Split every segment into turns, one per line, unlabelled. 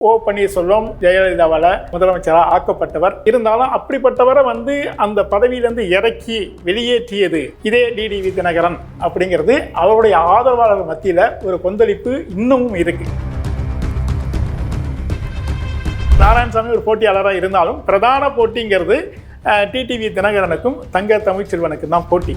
பன்னீர்செல்வம் ஜெயலலிதாவால் முதலமைச்சராக ஆக்கப்பட்டவர். இருந்தாலும் அப்படிப்பட்டவரை அந்த பதவியிலிருந்து இறக்கி வெளியேற்றியது இதே டிடிவி தினகரன் அப்படிங்கிறது அவருடைய ஆதரவாளர் மத்தியில் ஒரு கொந்தளிப்பு இன்னமும் இருக்கு. நாராயணசாமி ஒரு போட்டியாளராக இருந்தாலும் பிரதான போட்டிங்கிறது டிடிவி தினகரனுக்கும் தங்க தமிழ்ச்செல்வனுக்கும் தான் போட்டி.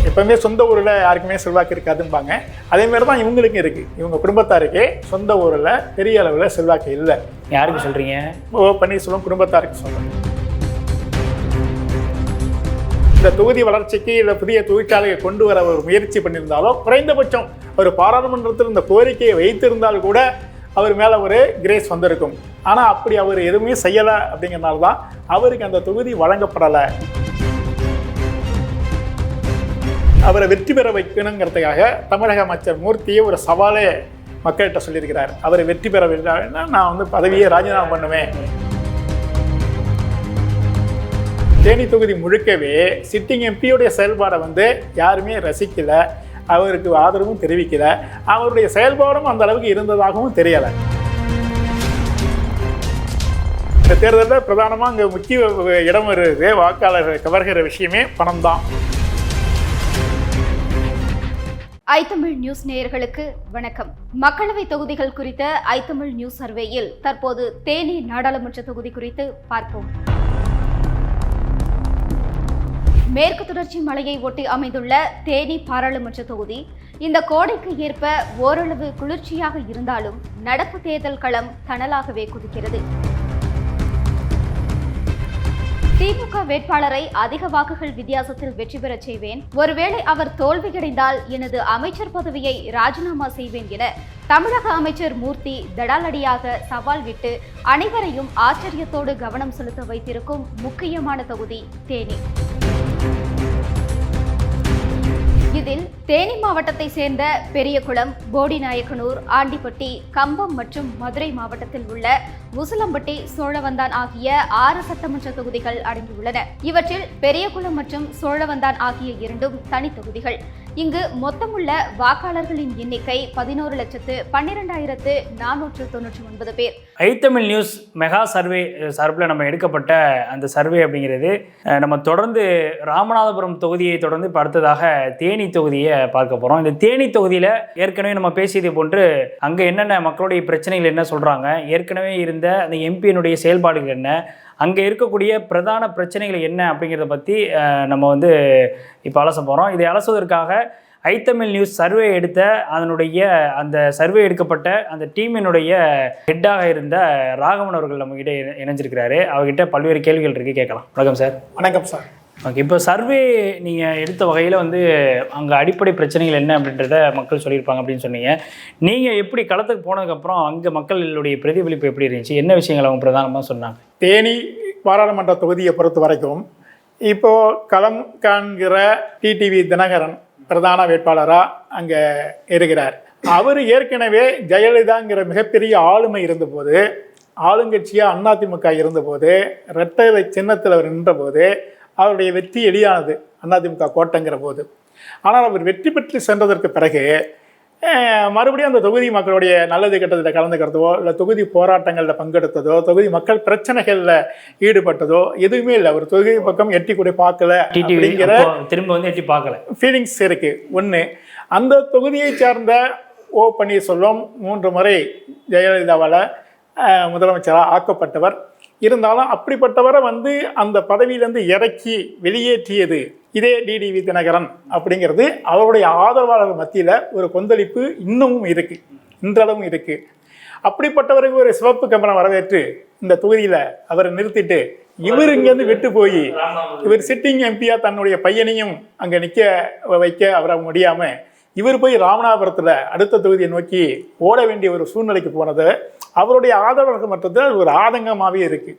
எப்பவுமே சொந்த ஊரில் யாருக்குமே செல்வாக்கு இருக்காதும்பாங்க. அதேமாரி தான் இவங்களுக்கும் இருக்குது. இவங்க குடும்பத்தாருக்கே சொந்த ஊரில் பெரிய அளவில் செல்வாக்கு இல்லை.
யாருக்கு சொல்கிறீங்க?
பன்னீர்செல்வம் குடும்பத்தாருக்கு சொல்கிறேன். இந்த தொகுதி வளர்ச்சிக்கு இல்லை புதிய தொழிற்சாலையை கொண்டு வர ஒரு முயற்சி பண்ணியிருந்தாலும் குறைந்தபட்சம் ஒரு பாராளுமன்றத்தில் இந்த கோரிக்கையை வைத்திருந்தால் கூட அவர் மேலே ஒரு கிரேஸ் வந்திருக்கும். ஆனால் அப்படி அவர் எதுவுமே செய்யலை. அப்படிங்கிறனால தான் அவருக்கு அந்த தொகுதி வழங்கப்படலை. அவரை வெற்றி பெற வைக்கணுங்கிறதுக்காக தமிழக அமைச்சர் மூர்த்தியை ஒரு சவாலே மக்கள்கிட்ட சொல்லியிருக்கிறார். அவரை வெற்றி பெறவில்லைன்னா நான் பதவியை ராஜினாமா பண்ணுவேன். தேனி தொகுதி முழுக்கவே சிட்டிங் எம்பியோடைய செயல்பாடை யாருமே ரசிக்கலை, அவருக்கு ஆதரவும் தெரிவிக்கலை, அவருடைய செயல்பாடும் அந்த அளவுக்கு இருந்ததாகவும் தெரியலை. இந்த தேர்தலில் பிரதானமாக அங்கே முக்கிய இடம் வருது, வாக்காளர்கள் கவர்கிற விஷயமே பணம் தான்.
ஐத்தமிழ் நியூஸ் நேயர்களுக்கு வணக்கம். மக்களவை தொகுதிகள் குறித்த ஐத்தமிழ் நியூஸ் சர்வேயில் தற்போது தேனி நாடாளுமன்ற தொகுதி குறித்து பார்ப்போம். மேற்கு தொடர்ச்சி மலையை ஒட்டி அமைந்துள்ள தேனி பாராளுமன்ற தொகுதி இந்த கோடைக்கு ஏற்ப ஓரளவு குளிர்ச்சியாக இருந்தாலும் நடப்பு தேர்தல் களம் தணலாகவே குதிக்கிறது. திமுக வேட்பாளரை அதிக வாக்குகள் வித்தியாசத்தில் வெற்றி பெறச் செய்வேன், ஒருவேளை அவர் தோல்வியடைந்தால் எனது அமைச்சர் பதவியை ராஜினாமா செய்வேன் என தமிழக அமைச்சர் மூர்த்தி தடாலடியாக சவால் விட்டு அனைவரையும் ஆச்சரியத்தோடு கவனம் செலுத்த வைத்திருக்கும் முக்கியமான தொகுதி தேனி. இதில் தேனி மாவட்டத்தை சேர்ந்த பெரியகுளம், போடிநாயக்கனூர், ஆண்டிப்பட்டி, கம்பம் மற்றும் மதுரை மாவட்டத்தில் உள்ள முசலம்பட்டி, சோழவந்தான் ஆகிய 6 சட்டமன்ற தொகுதிகள் அடங்கியுள்ளன. இவற்றில் பெரியகுளம் மற்றும் சோழவந்தான் ஆகிய 2 தனி தொகுதிகள். இங்கு மொத்தமுள்ள வாக்காளர்களின் எண்ணிக்கை 11,12,499 பேர்.
ஐத்தமிழ் நியூஸ் மெகா சர்வே சார்பில் நம்ம எடுக்கப்பட்ட அந்த சர்வே அப்படிங்கிறது நம்ம தொடர்ந்து ராமநாதபுரம் தொகுதியை தொடர்ந்து இப்போ அடுத்ததாக தேனி தொகுதியை பார்க்க போகிறோம். இந்த தேனி தொகுதியில் ஏற்கனவே நம்ம பேசியது போன்று அங்கே என்னென்ன மக்களுடைய பிரச்சனைகள் என்ன சொல்கிறாங்க, ஏற்கனவே இருந்த அந்த எம்பியினுடைய செயல்பாடுகள் என்ன, அங்கே இருக்கக்கூடிய பிரதான பிரச்சனைகள் என்ன அப்படிங்கிறத பற்றி நம்ம இப்போ அலச போகிறோம். இதை அலசுவதற்காக ஐத்தமிழ் நியூஸ் சர்வே எடுத்த அந்த சர்வே எடுக்கப்பட்ட அந்த டீமினுடைய ஹெட்டாக இருந்த ராகவன் அவர்கள் நம்மகிட்ட இணைஞ்சிருக்கிறாரு. அவர்கிட்ட பல்வேறு கேள்விகள் இருக்குது, கேட்கலாம். வணக்கம் சார்.
வணக்கம் சார்.
ஓகே, இப்போ சர்வே நீங்கள் எடுத்த வகையில் அங்கே அடிப்படை பிரச்சனைகள் என்ன அப்படின்றத மக்கள் சொல்லியிருப்பாங்க அப்படின்னு சொன்னீங்க. நீங்கள் எப்படி களத்துக்கு போனதுக்கப்புறம் அங்கே மக்களுடைய பிரதிபலிப்பு எப்படி இருந்துச்சு, என்ன விஷயங்கள் அவங்க பிரதானமாக சொன்னாங்க?
தேனி பாராளுமன்ற தொகுதியை பொறுத்த வரைக்கும் இப்போது களம் காண்கிற டிடிவி தினகரன் பிரதான வேட்பாளராக அங்கே இருக்கிறார். அவர் ஏற்கனவே ஜெயலலிதாங்கிற மிகப்பெரிய ஆளுமை இருந்தபோது, ஆளுங்கட்சியாக அதிமுக இருந்தபோது, இரட்டை சின்னத்தில் அவர் நின்றபோது அவருடைய வெற்றி எளியானது அதிமுக கோட்டைங்கிற போது. ஆனால் அவர் வெற்றி பெற்று சென்றதற்கு பிறகு மறுபடியும் அந்த தொகுதி மக்களுடைய நல்லது கெட்டதில் கலந்துக்கிறதோ, இல்லை தொகுதி போராட்டங்களில் பங்கெடுத்ததோ, தொகுதி மக்கள் பிரச்சனைகளில் ஈடுபட்டதோ எதுவுமே இல்லை. அவர் தொகுதி பக்கம் எட்டி கூட பார்க்கல அப்படிங்கிற
திரும்ப எட்டி பார்க்கல
ஃபீலிங்ஸ் இருக்குது. ஒன்று, அந்த தொகுதியை சார்ந்த பன்னீர்செல்வம் 3 முறை ஜெயலலிதாவால் முதலமைச்சராக ஆக்கப்பட்டவர். இருந்தாலும் அப்படிப்பட்டவரை அந்த பதவியிலேருந்து இறக்கி வெளியேற்றியது இதே டிடிவி தினகரன் அப்படிங்கிறது அவருடைய ஆதரவாளர் மத்தியில் ஒரு கொந்தளிப்பு இன்னமும் இருக்குது, இன்றளவும் இருக்குது. அப்படிப்பட்டவருக்கு ஒரு சிவப்பு கம்பளம் வரவேற்று இந்த தொகுதியில் அவரை நிறுத்திட்டு இவர் இங்கேருந்து விட்டு போய் இவர் சிட்டிங் எம்பியாக தன்னுடைய பையனையும் அங்கே நிற்க வைக்க அவரை முடியாமல் இவர் போய் ராமநாதபுரத்தில் அடுத்த தொகுதியை நோக்கி ஓட வேண்டிய ஒரு சூழ்நிலைக்கு போனது அவருடைய ஆதரவாளர்கள் மற்றத்தில் ஒரு ஆதங்கமாகவே இருக்குது.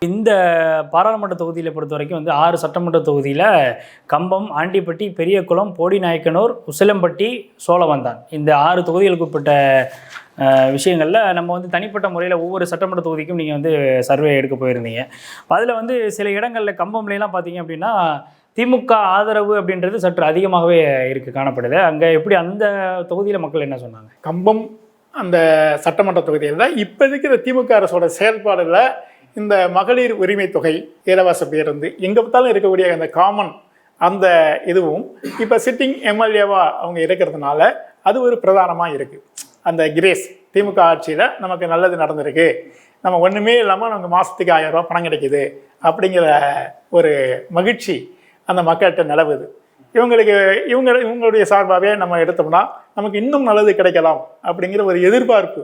இந்த பாராளுமன்ற தொகுதியில் பொறுத்த வரைக்கும் 6 சட்டமன்ற தொகுதியில் கம்பம், ஆண்டிப்பட்டி, பெரியகுளம், போடிநாயக்கனூர், உசிலம்பட்டி, சோழவந்தான் இந்த 6 தொகுதிகளுக்கு உட்பட்ட விஷயங்களில் நம்ம தனிப்பட்ட முறையில் ஒவ்வொரு சட்டமன்ற தொகுதிக்கும் நீங்கள் சர்வே எடுக்க போயிருந்தீங்க. அதில் சில இடங்களில் கம்பம்லாம் பார்த்தீங்க அப்படின்னா திமுக ஆதரவு அப்படின்றது சற்று அதிகமாகவே இருக்குது, காணப்படுது. அங்கே எப்படி அந்த தொகுதியில் மக்கள் என்ன சொன்னாங்க?
கம்பம் அந்த சட்டமன்ற தொகுதியில் இப்போ இருக்கிற திமுக அரசோட செயல்பாடுல இந்த மகளிர் உரிமை தொகை, இலவச பேருந்து, எங்கே பார்த்தாலும் இருக்கக்கூடிய அந்த காமன் அந்த இதுவும் இப்போ சிட்டிங் எம்எல்ஏவா அவங்க இருக்கிறதுனால அது ஒரு பிரதானமாக இருக்குது. அந்த கிரேஸ் திமுக ஆட்சியில் நமக்கு நல்லது நடந்திருக்கு, நம்ம ஒன்றுமே இல்லாமல் நமக்கு மாதத்துக்கு 1000 ரூபா பணம் கிடைக்குது அப்படிங்கிற ஒரு மகிழ்ச்சி அந்த மக்கள்கிட்ட நிலவுது. இவங்களுடைய சார்பாகவே நம்ம எடுத்தோம்னா நமக்கு இன்னும் நல்லது கிடைக்கலாம் அப்படிங்கிற ஒரு எதிர்பார்ப்பு,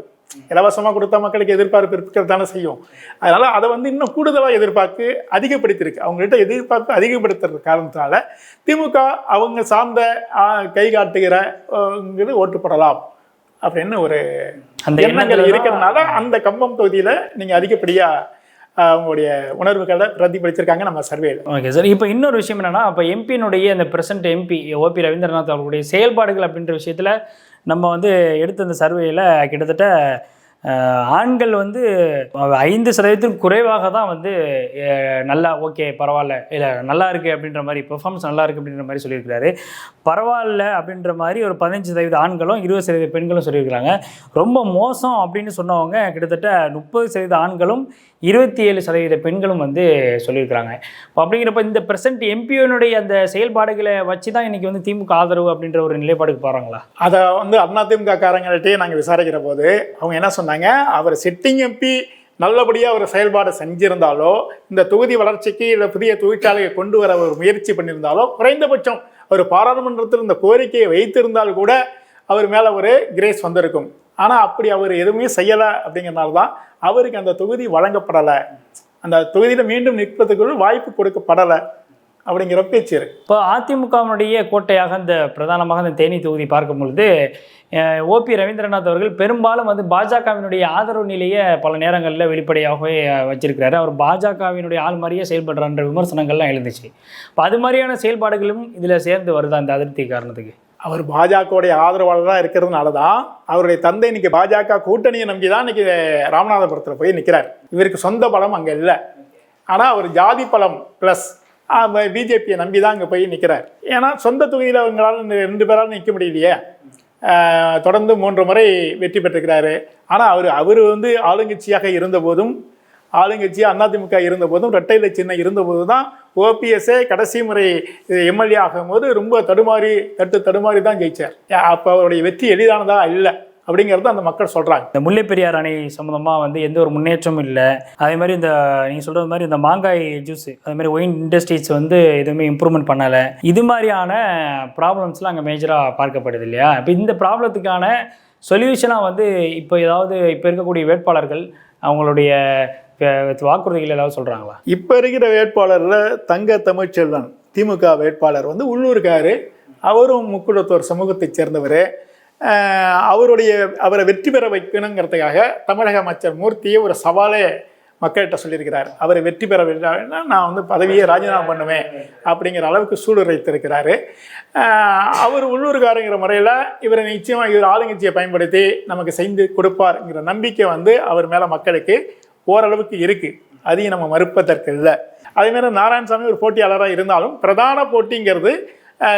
இலவசமாக கொடுத்தா மக்களுக்கு எதிர்பார்ப்பு இருக்கிறது தானே செய்யும். அதனால் அதை இன்னும் கூடுதலாக எதிர்பார்ப்பு அதிகப்படுத்தியிருக்கு. அவங்கள்ட்ட எதிர்பார்ப்பு அதிகப்படுத்துறது காரணத்தினால திமுக அவங்க சார்ந்த கை காட்டுகிற ஓட்டுப்படலாம் அப்படின்னு ஒரு எண்ணங்கள் இருக்கிறதுனால அந்த கம்பம் தொகுதியில் நீங்கள் அதிகப்படியாக அவங்களுடைய உணர்வுகளை பிரதிபலிச்சிருக்காங்க நம்ம சர்வேல.
ஓகே சார், இப்போ இன்னொரு விஷயம் என்னன்னா, இப்போ எம்பியினுடைய இந்த பிரசன்ட் எம்பி ஓபி ரவீந்திரநாத் அவர்களுடைய செயல்பாடுகள் அப்படின்ற விஷயத்தில் நம்ம எடுத்த இந்த சர்வேயில் கிட்டத்தட்ட ஆண்கள் 5% குறைவாக தான் நல்லா ஓகே பரவாயில்ல, இல்லை நல்லா இருக்குது அப்படின்ற மாதிரி, பெர்ஃபார்மன்ஸ் நல்லா இருக்குது அப்படின்ற மாதிரி சொல்லியிருக்கிறாரு. பரவாயில்ல அப்படின்ற மாதிரி ஒரு 15% ஆண்களும் 20% பெண்களும் சொல்லியிருக்கிறாங்க. ரொம்ப மோசம் அப்படின்னு சொன்னவங்க கிட்டத்தட்ட 30% ஆண்களும் 27% பெண்களும் சொல்லியிருக்கிறாங்க. இப்போ அப்படிங்கிறப்ப இந்த பிரசன்ட் எம்பியோனுடைய அந்த செயல்பாடுகளை வச்சு தான் இன்றைக்கி திமுக ஆதரவு அப்படின்ற ஒரு நிலைப்பாடுக்கு போகிறாங்களா?
அதை அதிமுக காரங்கள்ட்டே நாங்கள் விசாரிக்கிற போது அவங்க என்ன சொன்னாங்க, அவர் சிட்டிங் எம்பி நல்லபடியாக ஒரு செயல்பாடு செஞ்சிருந்தாலோ, இந்த தொகுதி வளர்ச்சிக்கு இல்லை புதிய தொழிற்சாலையை கொண்டு வர ஒரு முயற்சி பண்ணியிருந்தாலோ, குறைந்தபட்சம் அவர் பாராளுமன்றத்தில் இந்த கோரிக்கையை வைத்திருந்தால் கூட அவர் மேலே ஒரு கிரேஸ் வந்திருக்கும். ஆனால் அப்படி அவர் எதுவுமே செய்யலை அப்படிங்கிறனால தான் அவருக்கு அந்த தொகுதி வழங்கப்படலை, அந்த தொகுதியில் மீண்டும் நிற்பதுக்கு வாய்ப்பு கொடுக்கப்படலை அப்படிங்கிற பேச்சு இருக்கு.
இப்போ அதிமுகவினுடைய கோட்டையாக இந்த பிரதானமாக இந்த தேனி தொகுதி பார்க்கும் பொழுது ஓபி ரவீந்திரநாத் அவர்கள் பெரும்பாலும் பாஜகவினுடைய ஆதரவு நிலையை பல நேரங்களில் வெளிப்படையாகவே வச்சிருக்கிறாரு. அவர் பாஜகவினுடைய ஆள் மாதிரியே செயல்படுறான்ற விமர்சனங்கள்லாம் எழுந்துச்சு. இப்போ அது மாதிரியான செயல்பாடுகளும் இதில் சேர்ந்து வருதா இந்த அதிருப்தி காரணத்துக்கு?
அவர் பாஜகவுடைய ஆதரவாளராக இருக்கிறதுனால தான் அவருடைய தந்தை இன்னைக்கு பாஜக கூட்டணியை நம்பி தான் இன்னைக்கு ராமநாதபுரத்தில் போய் நிற்கிறார். இவருக்கு சொந்த பலம் அங்கே இல்லை, ஆனால் அவர் ஜாதி பலம் ப்ளஸ் பிஜேபியை நம்பி தான் அங்கே போய் நிற்கிறார். ஏன்னா சொந்த தொகுதியில் அவங்களால 2 பேரால் நிற்க முடியலையே. தொடர்ந்து 3 முறை வெற்றி பெற்றிருக்கிறாரு. ஆனால் அவர் ஆளுங்கட்சியாக இருந்தபோதும், ஆளுங்கட்சியாக அதிமுக இருந்தபோதும், இரட்டை இலை சின்னம் இருந்தபோது தான் ஓபிஎஸ்ஏ கடைசி முறை எம்எல்ஏ ஆகும்போது ரொம்ப தடுமாறி தான் ஜெயிச்சார். அப்போ அவருடைய வெற்றி எளிதானதா இல்லை அப்படிங்கிறது அந்த மக்கள் சொல்கிறாங்க.
இந்த முல்லை பெரியார் அணை சம்மந்தமாக எந்த ஒரு முன்னேற்றமும் இல்லை. அதே மாதிரி இந்த நீங்கள் சொல்கிறது மாதிரி இந்த மாங்காய் ஜூஸ், அதே மாதிரி ஒயின் இண்டஸ்ட்ரீஸ் எதுவுமே இம்ப்ரூவ்மெண்ட் பண்ணலை. இது மாதிரியான ப்ராப்ளம்ஸ்லாம் அங்கே மேஜராக பார்க்கப்படுது இல்லையா? இப்போ இந்த ப்ராப்ளத்துக்கான சொல்யூஷனாக இப்போ ஏதாவது இப்போ இருக்கக்கூடிய வேட்பாளர்கள் அவங்களுடைய வாக்குறுதிகள் ஏதாவது சொல்கிறாங்களா?
இப்போ இருக்கிற வேட்பாளரில் தங்க தமிழ்ச்செல்வன் திமுக வேட்பாளர் உள்ளூர்காரு, அவரும் முக்குளத்தோர் சமூகத்தை சேர்ந்தவர். அவரை வெற்றி பெற வைக்கணுங்கிறதுக்காக தமிழக அமைச்சர் மூர்த்தியை ஒரு சவாலே மக்கள்கிட்ட சொல்லியிருக்கிறார். அவரை வெற்றி பெற வேண்டாம்னா நான் பதவியை ராஜினாமா பண்ணுவேன் அப்படிங்கிற அளவுக்கு சூடுரைத்திருக்கிறாரு. அவர் உள்ளூர்காரங்கிற முறையில் இவரை நிச்சயமாக இவர் ஆளுங்கட்சியை பயன்படுத்தி நமக்கு செய்து கொடுப்பாருங்கிற நம்பிக்கை அவர் மேலே மக்களுக்கு ஓரளவுக்கு இருக்குது. அதையும் நம்ம மறுப்பதற்கு இல்லை. அதேமாதிரி நாராயணசாமி ஒரு போட்டியாளராக இருந்தாலும் பிரதான போட்டிங்கிறது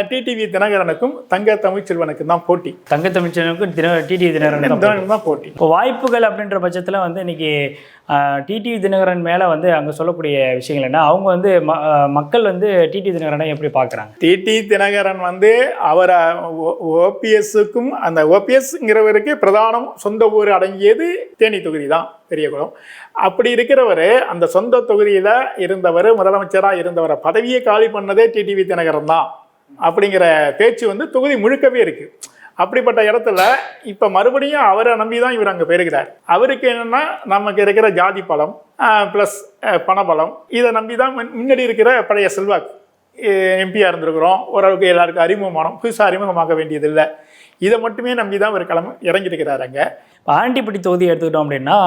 டிடிவி தினகரனுக்கும் தங்க தமிழ்ச்செல்வனுக்கும் தான் போட்டி.
தங்க தமிழ்ச்செல்வனுக்கும் டிடிவி தினகரன்
தான் போட்டி.
இப்போ வாய்ப்புகள் அப்படின்ற பட்சத்தில் இன்னைக்கு டிடிவி தினகரன் மேலே அங்கே சொல்லக்கூடிய விஷயங்கள் என்ன? அவங்க மக்கள் டிடிவி தினகரனை எப்படி பார்க்குறாங்க?
டிடிவி தினகரன் அவரை ஓபிஎஸ்ஸுக்கும், அந்த ஓபிஎஸ்ங்கிறவருக்கு பிரதானம் சொந்த ஊர் அடங்கியது தேனி தொகுதி தான், பெரியகுளம். அப்படி இருக்கிறவர் அந்த சொந்த தொகுதியில் இருந்தவர், முதலமைச்சராக இருந்தவரை பதவியை காலி பண்ணதே டிடிவி தினகரன் தான் அப்படிங்கிற பேச்சு தொகுதி முழுக்கவே இருக்கு. அப்படிப்பட்ட இடத்துல இப்போ மறுபடியும் அவரை நம்பி தான் இவர் அங்கே போயிருக்கிறார். அவருக்கு என்னென்னா நமக்கு இருக்கிற ஜாதி பலம் ப்ளஸ் பணபலம், இதை நம்பி தான் முன்னாடி இருக்கிற பழைய செல்வாக்கு எம்பியாக இருந்திருக்கிறோம். ஓரளவுக்கு எல்லாருக்கும் அறிமுகமானோம், புதுசாக அறிமுகமாக வேண்டியதில்லை. இதை மட்டுமே நம்பி தான் ஒரு இறங்கியிருக்கிறார். அங்கே
இப்போ ஆண்டிப்பட்டி தொகுதி எடுத்துக்கிட்டோம் அப்படின்னா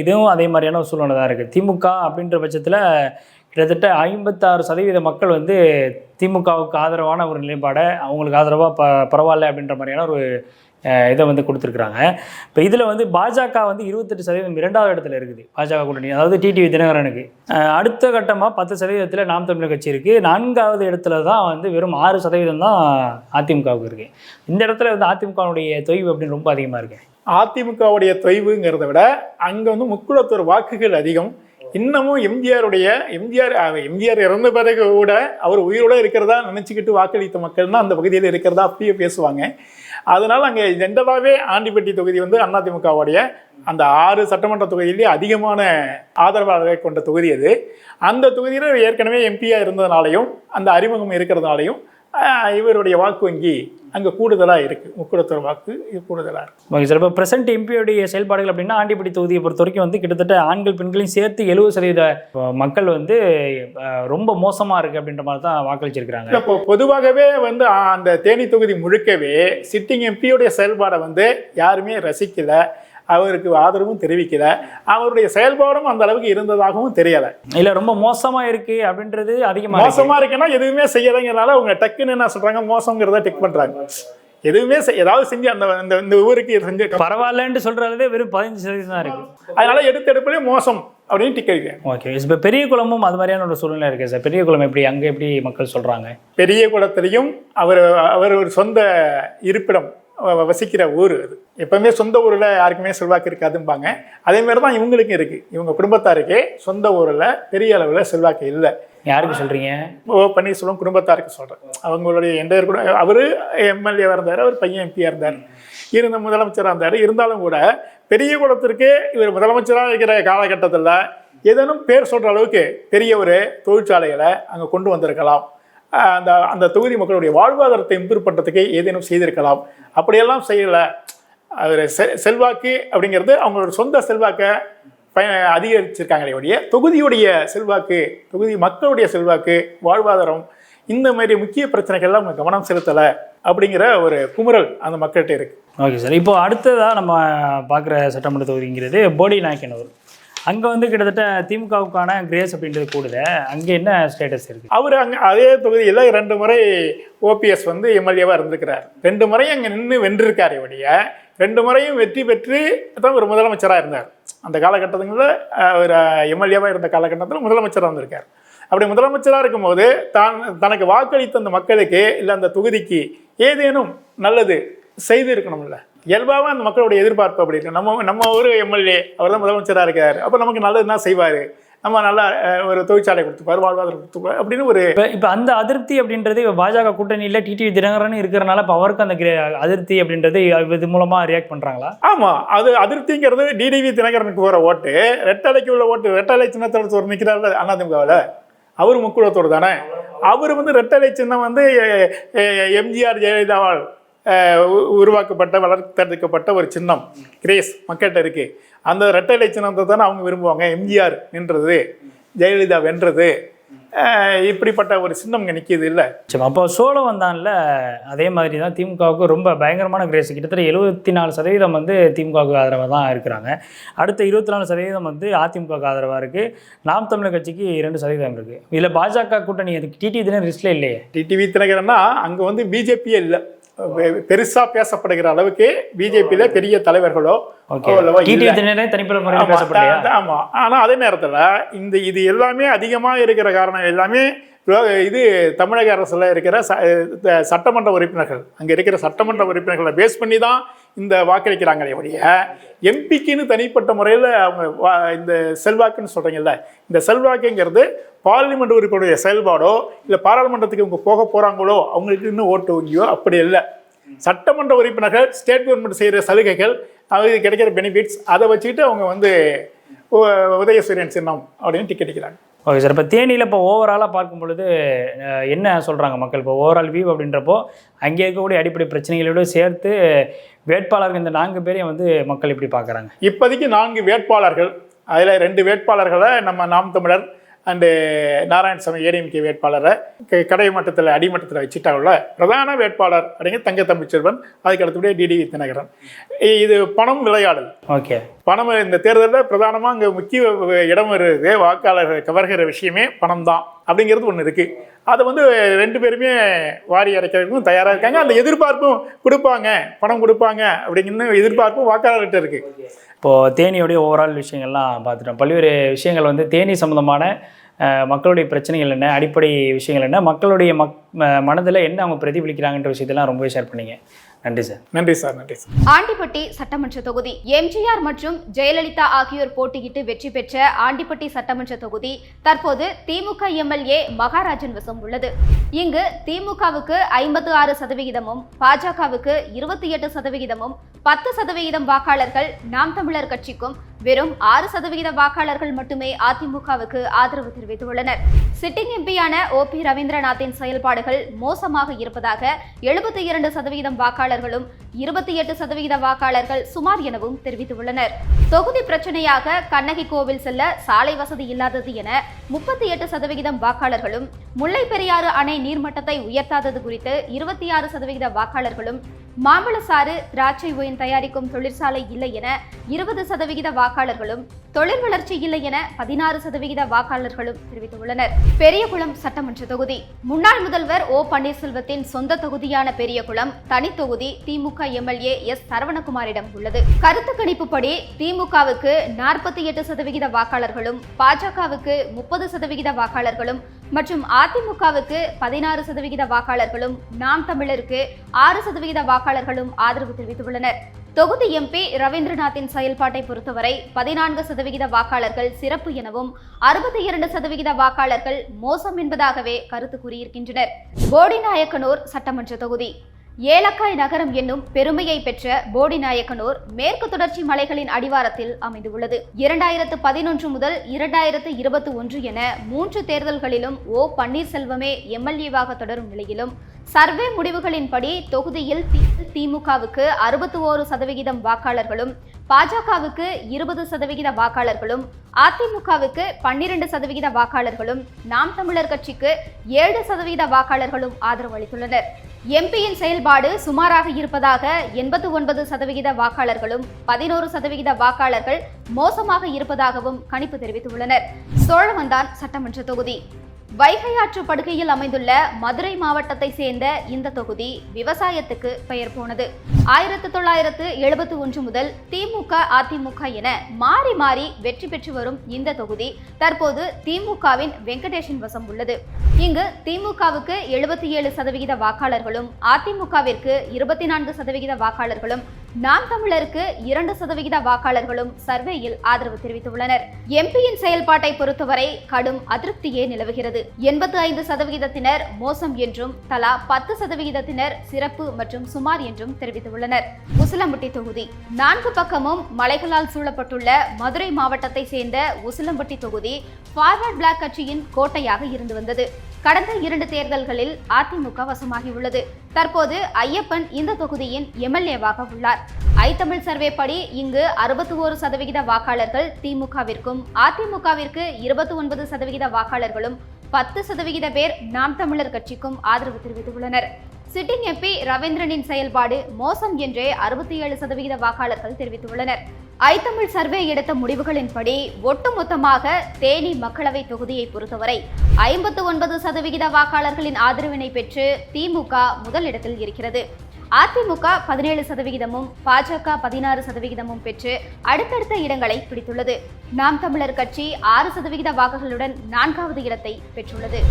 இதுவும் அதே மாதிரியான ஒரு சூழ்நிலை தான் இருக்குது. திமுக அப்படின்ற பட்சத்தில் கிட்டத்தட்ட 56% மக்கள் திமுகவுக்கு ஆதரவான ஒரு நிலைப்பாடை, அவங்களுக்கு ஆதரவாக பரவாயில்ல அப்படின்ற மாதிரியான ஒரு இதை கொடுத்துருக்குறாங்க. இப்போ இதில் பாஜக 28% 2வது இடத்துல இருக்குது. பாஜக கூட்டணி, அதாவது டிடிவி தினகரனுக்கு. அடுத்த கட்டமாக 10% நாம் தமிழர் கட்சி இருக்குது. 4வது இடத்துல தான் வெறும் 6% தான் அதிமுகவுக்கு இருக்குது. இந்த இடத்துல அதிமுகவுடைய தொய்வு அப்படின்னு ரொம்ப அதிகமாக இருக்குது.
அதிமுகவுடைய தொய்வுங்கிறத விட அங்கே வந்து முக்குளத்தூர் வாக்குகள் அதிகம். இன்னமும் எம்ஜிஆர் இறந்த பிறகு கூட அவர் உயிரோட இருக்கிறதா நினச்சிக்கிட்டு வாக்களித்த மக்கள்னா அந்த பகுதியில் இருக்கிறதா அப்பயே பேசுவாங்க. அதனால் அங்கே ஜென்ரலாகவே ஆண்டிப்பட்டி தொகுதி வந்து அதிமுகவுடைய அந்த 6 சட்டமன்ற தொகுதியிலேயே அதிகமான ஆதரவாளர்களை கொண்ட தொகுதி அது. அந்த தொகுதியில் ஏற்கனவே எம்பியாக இருந்ததுனாலையும் அந்த அறிமுகம் இருக்கிறதுனாலையும் இவருடைய வாக்கு வங்கி அங்கே கூடுதலாக இருக்குது. முக்குளத்தூர் வாக்கு இது கூடுதலாக இருக்குது.
Okay sir. இப்போ ப்ரெசென்ட் எம்பியோடைய செயல்பாடுகள் அப்படின்னா ஆண்டிப்பட்டி தொகுதியை பொறுத்த வரைக்கும் வந்து கிட்டத்தட்ட ஆண்கள் பெண்களையும் சேர்த்து 70% மக்கள் வந்து ரொம்ப மோசமாக இருக்குது அப்படின்ற மாதிரி தான் வாக்களிச்சிருக்கிறாங்க.
இப்போ பொதுவாகவே வந்து அந்த தேனி தொகுதி முழுக்கவே சிட்டிங் எம்பியோடைய செயல்பாடை வந்து யாருமே ரசிக்கலை, அவருக்கு ஆதரவும் தெரிவிக்கல, அவருடைய செயல்பாடும் அந்த அளவுக்கு இருந்ததாகவும் தெரியலை.
இல்லை ரொம்ப மோசமாக இருக்குது அப்படின்றது அதிகமாக.
மோசமாக இருக்குன்னா எதுவுமே செய்யலைங்கிறனால அவங்க டக்குன்னு என்ன சொல்கிறாங்க, மோசங்கிறத டிக் பண்ணுறாங்க. எதுவுமே ஏதாவது செஞ்சு அந்த ஊருக்கு செஞ்சு
பரவாயில்லன்னு சொல்கிறதே வெறும் 15% தான் இருக்குது.
அதனால எடுப்பிலே மோசம் அப்படின்னு டிக் அடிக்கிறேன்.
ஓகே. இப்போ பெரிய குளமும் அது மாதிரியான ஒரு சூழ்நிலை இருக்குது சார். பெரிய குளம் எப்படி அங்கே எப்படி மக்கள் சொல்கிறாங்க?
பெரிய குளத்திலையும் அவர் ஒரு சொந்த இருப்பிடம் வசிக்கிற ஊர் அது. எப்பவுமே சொந்த ஊரில் யாருக்குமே செல்வாக்கு இருக்காதும்பாங்க. அதேமாரி தான் இவங்களுக்கும் இருக்குது. இவங்க குடும்பத்தாருக்கே சொந்த ஊரில் பெரிய அளவில் செல்வாக்கு இல்லை.
யாருக்கு சொல்கிறீங்க?
பன்னீர்செல்வம் குடும்பத்தாருக்கு சொல்கிறேன். அவங்களுடைய என்டையர் கூட அவர் எம்எல்ஏவாக இருந்தார், அவர் பையன் எம்பியாக இருந்தார், இருந்த முதலமைச்சராக இருந்தார். இருந்தாலும் கூட பெரிய குளத்திற்கு இவர் முதலமைச்சராக இருக்கிற காலகட்டத்தில் ஏதேனும் பேர் சொல்கிற அளவுக்கு பெரிய ஒரு தொழிற்சாலைகளை அங்கே கொண்டு வந்திருக்கலாம். அந்த தொகுதி மக்களுடைய வாழ்வாதாரத்தை இம்ப்ரூவ் பண்ணுறதுக்கு ஏதேனும் செய்திருக்கலாம். அப்படியெல்லாம் செய்யலை. அவர் செல்வாக்கு அப்படிங்கிறது அவங்களோட சொந்த செல்வாக்கை அதிகரிச்சிருக்காங்களே ஒழிய தொகுதியுடைய செல்வாக்கு, தொகுதி மக்களுடைய செல்வாக்கு, வாழ்வாதாரம், இந்த மாதிரி முக்கிய பிரச்சனைகள்லாம் அவங்க கவனம் செலுத்தலை அப்படிங்கிற ஒரு குமுறல் அந்த மக்கள்கிட்ட இருக்குது.
Okay sir. இப்போ அடுத்ததாக நம்ம பார்க்குற சட்டமன்ற தொகுதிங்கிறது போடிநாயக்கனூர். அங்கே வந்து கிட்டத்தட்ட திமுகவுக்கான கிரேஸ் அப்படின்றது கூடுது. அங்கே என்ன ஸ்டேட்டஸ் இருக்குது?
அவர் அங்கே அதே தொகுதியில் 2 முறை ஓபிஎஸ் வந்து எம்எல்ஏவாக இருந்திருக்கிறார். 2 முறையும் அங்கே நின்று வென்றிருக்கார். இவடைய 2 முறையும் வெற்றி பெற்று தான் ஒரு முதலமைச்சராக இருந்தார். அந்த காலகட்டங்களில் அவர் எம்எல்ஏவாக இருந்த காலகட்டத்தில் முதலமைச்சராக இருந்திருக்கார். அப்படி முதலமைச்சராக இருக்கும்போது தனக்கு வாக்களித்த அந்த மக்களுக்கு இல்லை அந்த தொகுதிக்கு ஏதேனும் நல்லது செய்து இருக்கணும்ல. இயல்பாக அந்த மக்களுடைய எதிர்பார்ப்பு அப்படி இருக்கு. நம்ம ஒரு எம்எல்ஏ அவர் தான் முதலமைச்சராக இருக்கார், அப்போ நமக்கு நல்லதுன்னா செய்வார், நம்ம நல்லா ஒரு தொழிற்சாலை கொடுத்துப்பார், வாழ்வாதாரம் கொடுத்துப்பார் அப்படின்னு ஒரு
இப்போ அந்த அதிருப்தி அப்படின்றது பாஜக கூட்டணியில் டிடிவி தினகரன் இருக்கிறனால இப்போ அவருக்கு அந்த அதிருப்தி அப்படின்றது இது மூலமாக ரியாக்ட் பண்ணுறாங்களா?
ஆமாம், அது அதிருப்திங்கிறது டிடிவி தினகரனுக்கு போகிற ஓட்டு, ரெட்டலைக்கு உள்ள ஓட்டு, ரெட்டலை சின்னத்தோட ஒரு நிற்கிறாரு அதிமுகவில், அவர் முக்குளத்தோடு தானே. அவர் வந்து ரெட்டலை சின்னம் வந்து எம்ஜிஆர் ஜெயலலிதாவால் உருவாக்கப்பட்ட வளர்த்தெடுக்கப்பட்ட ஒரு சின்னம், கிரேஸ் மக்கள்கிட்ட இருக்கு. அந்த ரெட்டை சின்னத்தை தானே அவங்க விரும்புவாங்க. எம்ஜிஆர் நின்றது, ஜெயலலிதா வென்றது, இப்படிப்பட்ட ஒரு சின்னம் இங்கே நிற்கிது இல்லை.
சரி, அப்போ சோழவந்தானில் அதே மாதிரி தான் திமுகவுக்கு ரொம்ப பயங்கரமான கிரேஸ். கிட்டத்தட்ட 74% வந்து திமுகவுக்கு ஆதரவாக தான் இருக்கிறாங்க. அடுத்த 24% வந்து அதிமுகவுக்கு ஆதரவாக இருக்குது. நாம் தமிழர் கட்சிக்கு 2% இருக்குது. இதில் பாஜக கூட்டணி டிடிவி தினகரன் லிஸ்ட்ல இல்லையே.
டிடிவி தினகரன்னா அங்கே வந்து பிஜேபியே இல்லை, பெருசா பேசப்படுகிற அளவுக்கு பிஜேபியில பெரிய தலைவர்களோ ஆமா. ஆனா அதே நேரத்துல இது எல்லாமே அதிகமா இருக்கிற காரணம் எல்லாமே இது தமிழக அரசுல இருக்கிற சட்டமன்ற உறுப்பினர்கள், அங்க இருக்கிற சட்டமன்ற உறுப்பினர்களை பேஸ் பண்ணி தான் இந்த வாக்களிக்கிறாங்களே ஒழிய எம்பிக்குன்னு தனிப்பட்ட முறையில் அவங்க இந்த செல்வாக்குன்னு சொல்றீங்கல்ல, இந்த செல்வாக்குங்கிறது பார்லிமெண்ட் உறுப்பினருடைய செயல்பாடோ இல்லை பாராளுமன்றத்துக்கு இவங்க போக போறாங்களோ அவங்களுக்கு இன்னும் ஓட்டு வங்கியோ அப்படி இல்லை. சட்டமன்ற உறுப்பினர்கள் ஸ்டேட் கவர்மெண்ட் செய்கிற சலுகைகள், அவங்களுக்கு கிடைக்கிற பெனிஃபிட்ஸ், அதை வச்சுக்கிட்டு அவங்க வந்து உதயசூரியன் சின்னம் அப்படின்னு டிக்கெட் அடிக்கிறாங்க.
Okay sir. இப்போ தேனியில் இப்போ ஓவராலாக பார்க்கும் பொழுது என்ன சொல்கிறாங்க மக்கள்? இப்போ ஓவரால் வியூ அப்படின்றப்போ அங்கே இருக்கக்கூடிய அடிப்படை பிரச்சனைகளோடு சேர்த்து வேட்பாளர்கள் இந்த 4 பேரையும் வந்து மக்கள் எப்படி பார்க்குறாங்க?
இப்போதைக்கு 4 வேட்பாளர்கள், அதில் 2 வேட்பாளர்களை நம்ம நாம் தமிழர் அண்டு நாராயணசாமி ஏடிஎம்கே வேட்பாளரை கடை மட்டத்தில் அடிமட்டத்தில் வச்சுட்டாங்கள. பிரதான வேட்பாளர் அப்படிங்கிற தங்க தமிழ்ச்செல்வன், அதுக்கு அடுத்தபடியே டிடிவி தினகரன். இது பணம் விளையாடல்.
ஓகே,
பணம் இந்த தேர்தலில் பிரதானமாக இங்கே முக்கிய இடம் இருக்குது. வாக்காளர்கள் கவர்கிற விஷயமே பணம் தான் அப்படிங்கிறது ஒன்று இருக்குது. அதை வந்து 2 பேருமே வாரி அடைக்கிறதுக்கும் தயாராக இருக்காங்க. அந்த எதிர்பார்ப்பும் கொடுப்பாங்க, பணம் கொடுப்பாங்க அப்படிங்கிற எதிர்பார்ப்பும் வாக்காளர்கிட்ட இருக்குது.
இப்போது தேனியோடைய ஓவரால் விஷயங்கள்லாம் பார்த்துட்டோம். பல்வேறு விஷயங்கள் வந்து தேனி சம்மந்தமான மக்களுடைய பிரச்சனைகள் என்ன, அடிப்படை விஷயங்கள் என்ன, மக்களுடைய மனதில் என்ன அவங்க பிரதிபலிக்கிறாங்கன்ற விஷயத்தெல்லாம் ரொம்பவே ஷேர் பண்ணிங்க. நன்றி சார்.
நன்றி சார். நன்றி சார்.
ஆண்டிப்பட்டி சட்டமன்ற தொகுதி எம்ஜிஆர் மற்றும் ஜெயலலிதா ஆகியோர் போட்டியிட்டு வெற்றி பெற்ற ஆண்டிப்பட்டி சட்டமன்ற தொகுதி தற்போது திமுக எம்எல்ஏ மகாராஜன் வசம் உள்ளது. இங்கு திமுகவுக்கு 56%, பாஜகவுக்கு 28%, 10% வாக்காளர்கள் நாம் தமிழர் கட்சிக்கும் வெறும் 6% வாக்காளர்கள் மட்டுமே அதிமுகவுக்கு ஆதரவு தெரிவித்துள்ளனர். சிட்டிங் எம்பியான OP ரவீந்திரநாத்தின் செயல்பாடுகள் மோசமாக இருப்பதாக 72% வாக்காளர்களும் 28% வாக்காளர்கள் சுமார் எனவும் தெரிவித்துள்ளனர். தொகுதி பிரச்சனையாக கண்ணகி கோவில் செல்ல சாலை வசதி இல்லாதது என 38% வாக்காளர்களும், முல்லை பெரியாறு அணை நீர்மட்டத்தை உயர்த்தாதது குறித்து 26% வாக்காளர்களும், மாம்பழசாறு திராட்சை ஒயின் தயாரிக்கும் தொழிற்சாலை இல்லை என 20% வாக்காளர்களும், தொழில் வளர்ச்சி இல்லை என 16% வாக்காளர்களும் தெரிவித்துள்ளனர். பெரியகுளம் சட்டமன்ற தொகுதி முன்னாள் முதல்வர் O பன்னீர்செல்வத்தின் சொந்த தொகுதியான பெரியகுளம் தனி தொகுதி திமுக எம்எல்ஏ S சரவணகுமாரிடம் உள்ளது. கருத்து கணிப்புப்படி திமுகவுக்கு 48% வாக்காளர்களும், பாஜகவுக்கு 30% வாக்காளர்களும் மற்றும் அதிமுகவுக்கு 16% வாக்காளர்களும், நாம் தமிழருக்கு 6% வாக்காளர்களும் ஆதரவு தெரிவித்துள்ளனர். தொகுதி MP ரவீந்திரநாத்தின் செயல்பாட்டை பொறுத்தவரை 14% வாக்காளர்கள் சிறப்பு எனவும் 62% வாக்காளர்கள் மோசம் என்பதாகவே கருத்து கூறியிருக்கின்றனர். போடிநாயக்கனூர் சட்டமன்ற தொகுதி ஏலக்காய் நகரம் என்னும் பெருமையை பெற்ற போடிநாயக்கனூர் மேற்கு தொடர்ச்சி மலைகளின் அடிவாரத்தில் அமைந்துள்ளது. 2011 முதல் 2021 என 3 தேர்தல்களிலும் O பன்னீர்செல்வமே எம்எல்ஏவாக தொடரும் நிலையிலும் சர்வே முடிவுகளின்படி தொகுதியில் திமுகவுக்கு 61% வாக்காளர்களும், பாஜகவுக்கு 20% வாக்காளர்களும், அதிமுகவுக்கு 12% வாக்காளர்களும், நாம் தமிழர் கட்சிக்கு 7% வாக்காளர்களும் ஆதரவு அளித்துள்ளனர். எம்பியின் செயல்பாடு சுமாராக இருப்பதாக 89% வாக்காளர்களும், 11% வாக்காளர்கள் மோசமாக இருப்பதாகவும் கணிப்பு தெரிவித்துள்ளனர். சோழவந்தான் சட்டமன்ற தொகுதி வைகை ஆற்று படுகையில் அமைந்துள்ள மதுரை மாவட்டத்தை சேர்ந்த இந்த தொகுதி விவசாயத்துக்கு பெயர் போனது. 1971 முதல் திமுக அதிமுக என மாறி மாறி வெற்றி பெற்று வரும் இந்த தொகுதி தற்போது திமுகவின் வெங்கடேஷன் வசம் உள்ளது. இங்கு திமுகவுக்கு 77% வாக்காளர்களும், அதிமுகவிற்கு 24% வாக்காளர்களும், நாம் தமிழருக்கு 2% வாக்காளர்களும் சர்வேயில் ஆதரவு தெரிவித்துள்ளனர். எம்பியின் செயல்பாட்டை பொறுத்தவரை கடும் அதிருப்தியே நிலவுகிறது. 85% மோசம் என்றும் தலா 10% சிறப்பு மற்றும் சுமார் என்றும் தெரிவித்துள்ளனர். உசிலம்பட்டி தொகுதி 4 பக்கமும் மலைகளால் சூழப்பட்டுள்ள மதுரை மாவட்டத்தை சேர்ந்த உசிலம்பட்டி தொகுதி ஃபார்வர்ட் பிளாக் கட்சியின் கோட்டையாக இருந்து வந்தது. கடந்த 2 தேர்தல்களில் அதிமுக வசமாகியுள்ளது. தற்போது ஐயப்பன் இந்த தொகுதியின் எம்எல்ஏவாக உள்ளார். ஐத்தமிழ் சர்வே படி இங்கு 61% வாக்காளர்கள் திமுகவிற்கும், அதிமுகவிற்கு 29% வாக்காளர்களும், 10% பேர் நாம் தமிழர் கட்சிக்கும் ஆதரவு தெரிவித்துள்ளனர். சிட்டிங் MP ரவீந்திரனின் செயல்பாடு மோசம் என்றே 67% வாக்காளர்கள் தெரிவித்துள்ளனர். ஐத்தமிழ் சர்வே எடுத்த முடிவுகளின்படி ஒட்டுமொத்தமாக தேனி மக்களவை தொகுதியை பொறுத்தவரை 59% வாக்காளர்களின் ஆதரவினை பெற்று திமுக முதலிடத்தில் இருக்கிறது. அதிமுக 17%, பாஜக 16% பெற்று அடுத்தடுத்த இடங்களை பிடித்துள்ளது. நாம் தமிழர் கட்சி 6% வாக்குகளுடன் 4வது இடத்தை பெற்றுள்ளது.